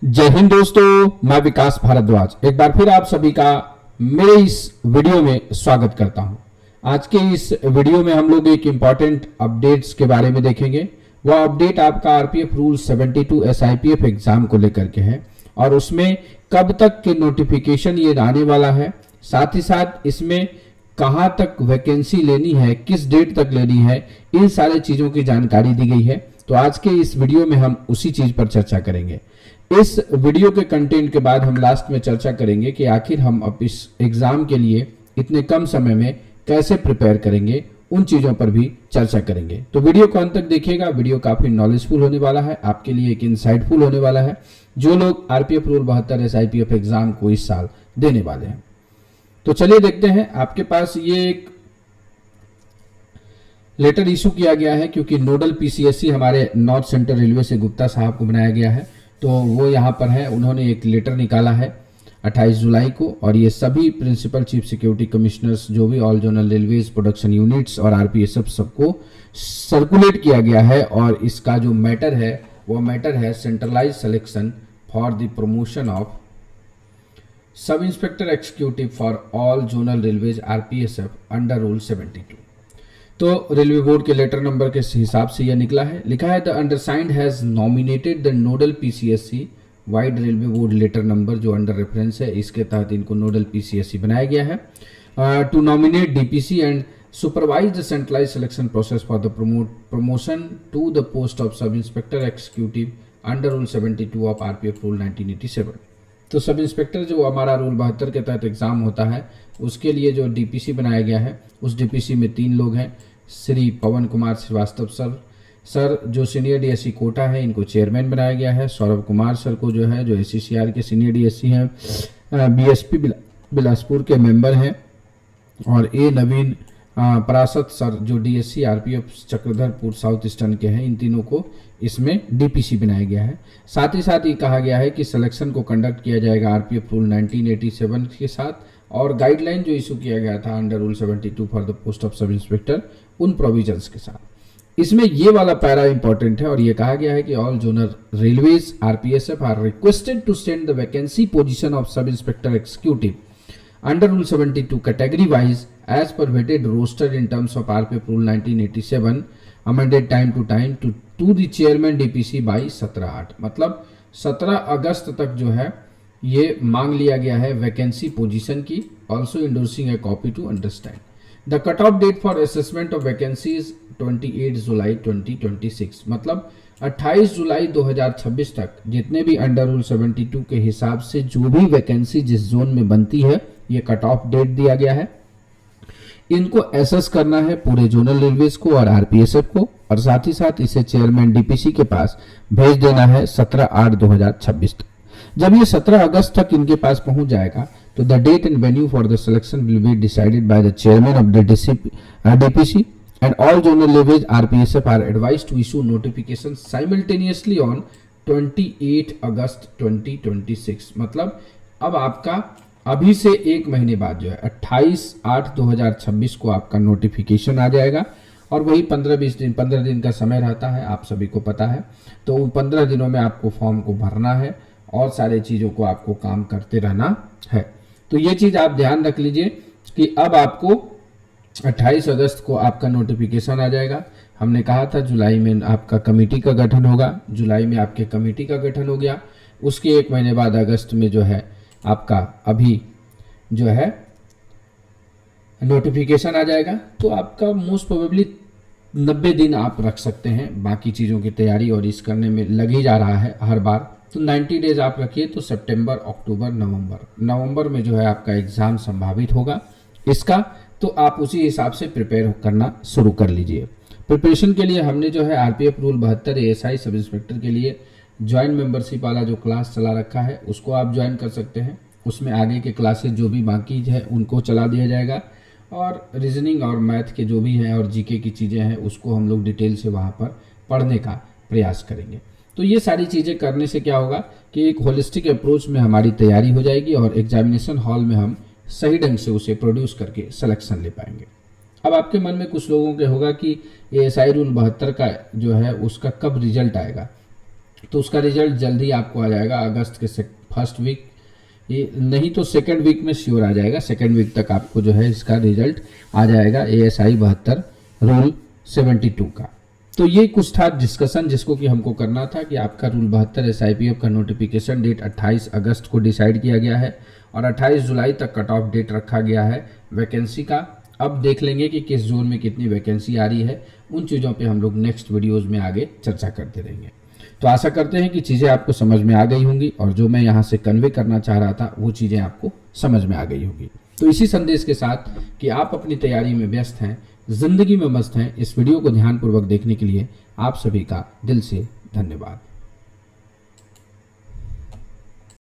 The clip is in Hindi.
जय हिंद दोस्तों, मैं विकास भारद्वाज एक बार फिर आप सभी का मेरे इस वीडियो में स्वागत करता हूं। आज के इस वीडियो में हम लोग एक इंपॉर्टेंट अपडेट्स के बारे में देखेंगे। वह अपडेट आपका आरपीएफ रूल 72 एसआईपीएफ एग्जाम को लेकर के है और उसमें कब तक के नोटिफिकेशन ये आने वाला है, साथ ही साथ इसमें कहां तक वैकेंसी लेनी है, किस डेट तक लेनी है, इन सारे चीजों की जानकारी दी गई है। तो आज के इस वीडियो में हम उसी चीज पर चर्चा करेंगे। इस वीडियो के कंटेंट के बाद हम लास्ट में चर्चा करेंगे कि आखिर हम अब इस एग्जाम के लिए इतने कम समय में कैसे प्रिपेयर करेंगे, उन चीजों पर भी चर्चा करेंगे। तो वीडियो को अंत तक देखिएगा। वीडियो काफी नॉलेजफुल होने वाला है, आपके लिए एक इनसाइटफुल होने वाला है जो लोग आरपीएफ रूल 72 एसआईपीएफ एग्जाम को इस साल देने वाले हैं। तो चलिए देखते हैं। आपके पास ये एक लेटर इशू किया गया है क्योंकि नोडल पीसीएससी हमारे नॉर्थ सेंट्रल रेलवे से गुप्ता साहब को बनाया गया है, तो वो यहाँ पर है। उन्होंने एक लेटर निकाला है 28 जुलाई को और ये सभी प्रिंसिपल चीफ सिक्योरिटी कमिश्नर्स जो भी all zonal railways production units और आरपीएसएफ सबको सर्कुलेट किया गया है। और इसका जो मैटर है वो मैटर है centralise selection for the promotion of sub inspector executive for all zonal railways RPSF under rule 72। तो रेलवे बोर्ड के लेटर नंबर के हिसाब से यह निकला है। लिखा है the undersigned has nominated the nodal PCSC vide railway board letter number जो अंडर रेफरेंस है, इसके तहत इनको नोडल पीसीएससी बनाया गया है to nominate DPC and supervise the centralise selection process for the promotion to the post of sub inspector executive under rule 72 of RPF rule 1987। तो सब इंस्पेक्टर जो हमारा रूल 72 के तहत एग्जाम होता है उसके लिए जो डीपीसी बनाया गया है, उस डीपीसी में 3 लोग हैं। श्री पवन कुमार श्रीवास्तव सर जो सीनियर डीएससी कोटा है, इनको चेयरमैन बनाया गया है। सौरभ कुमार सर को जो है जो एससीसीआर के सीनियर डीएससी हैं, बीएसपी बिलासपुर के मेंबर हैं। और ए नवीन परासत सर जो DSC RPF Chakradharpur south eastern के हैं, इन तीनों को इसमें डीपीसी बनाया गया है। साथ ही साथ ये कहा गया है कि सिलेक्शन को कंडक्ट किया जाएगा आरपीएफ रूल 1987 के साथ और गाइडलाइन जो इशू किया गया था under rule 72 for the post of sub inspector, उन प्रोविजंस के साथ। इसमें ये वाला पैरा इंपॉर्टेंट है और ये कहा गया है कि all zonal railways RPSF are requested to send the vacancy position of sub inspector executive under rule 72 category wise as per vetted roster in terms of RPF rule 1987 amended time to the chairman DPC by 17/8। मतलब 17 अगस्त तक जो है ये मांग लिया गया है वैकेंसी पोजीशन की। Also endorsing a copy to understand the cut off date for assessment of vacancies 28 July 2026। मतलब 28 जुलाई 2026 तक जितने भी अंडर रूल 72 के हिसाब से जो भी वैकेंसी जिस जोन में बनती है, ये कट ऑफ डेट दिया गया है। इनको एसेस करना है पूरे जोनल रेलवेज को और आरपीएसएफ को, और साथ ही साथ इसे चेयरमैन डीपीसी के पास भेज देना है 17/8/2026 तक। जब ये 17 अगस्त तक इनके पास पहुंच जाएगा तो the date and venue for the selection will be decided by the chairman of the DPC and all zonal levies RPSF are advised to issue notification simultaneously on 28 अगस्त 2026। मतलब अब आपका अभी से एक महीने बाद जो है 28/8/2026 को आपका नोटिफिकेशन आ जाएगा और वही 15 दिन का समय रहता है, आप सभी को पता है। तो उन 15 दिनों में आपको फॉर्म को भरना है और सारे चीज़ों को आपको काम करते रहना है। तो ये चीज़ आप ध्यान रख लीजिए कि अब आपको 28 अगस्त को आपका नोटिफिकेशन आ जाएगा। हमने कहा था जुलाई में आपका कमेटी का गठन होगा, जुलाई में आपके कमेटी का गठन हो गया। उसके एक महीने बाद अगस्त में जो है आपका अभी जो है नोटिफिकेशन आ जाएगा। तो आपका मोस्ट प्रोबेबली 90 दिन आप रख सकते हैं बाकी चीज़ों की तैयारी और इस करने में लग ही जा रहा है हर बार। तो 90 डेज आप रखिए। तो सितंबर, अक्टूबर, नवंबर में जो है आपका एग्ज़ाम संभावित होगा इसका। तो आप उसी हिसाब से प्रिपेयर करना शुरू कर लीजिए। प्रिपरेशन के लिए हमने जो है RPF rule 72 ASI sub inspector के लिए ज्वाइन मेंबरशिप वाला जो क्लास चला रखा है उसको आप ज्वाइन कर सकते हैं। उसमें आगे के क्लासेस जो भी बाकी है उनको चला दिया जाएगा और रीजनिंग और मैथ के जो भी हैं और जीके की चीज़ें हैं उसको हम लोग डिटेल से वहाँ पर पढ़ने का प्रयास करेंगे। तो ये सारी चीज़ें करने से क्या होगा कि एक होलिस्टिक अप्रोच में हमारी तैयारी हो जाएगी और एग्जामिनेशन हॉल में हम सही ढंग से उसे प्रोड्यूस करके सिलेक्शन ले पाएंगे। अब आपके मन में कुछ लोगों के होगा कि एएसआई रूल 72 का जो है उसका कब रिजल्ट आएगा। तो उसका रिजल्ट जल्दी आपको आ जाएगा अगस्त के फर्स्ट वीक, ये नहीं तो सेकेंड वीक में श्योर आ जाएगा। सेकेंड वीक तक आपको जो है इसका रिजल्ट आ जाएगा ASI 72 रूल 72 का। तो ये कुछ था डिस्कशन जिसको कि हमको करना था कि आपका रूल 72 SIPF का नोटिफिकेशन डेट 28 अगस्त को डिसाइड किया गया है और 28 जुलाई तक कट ऑफ डेट रखा गया है वैकेंसी का। अब देख लेंगे कि किस जोन में कितनी वैकेंसी आ रही है, उन चीज़ों पे हम लोग नेक्स्ट वीडियोज़ में आगे चर्चा करते रहेंगे। तो आशा करते हैं कि चीज़ें आपको समझ में आ गई होंगी और जो मैं यहाँ से कन्वे करना चाह रहा था वो चीज़ें आपको समझ में आ गई होंगी। तो इसी संदेश के साथ कि आप अपनी तैयारी में व्यस्त हैं, जिंदगी में मस्त हैं, इस वीडियो को ध्यानपूर्वक देखने के लिए आप सभी का दिल से धन्यवाद।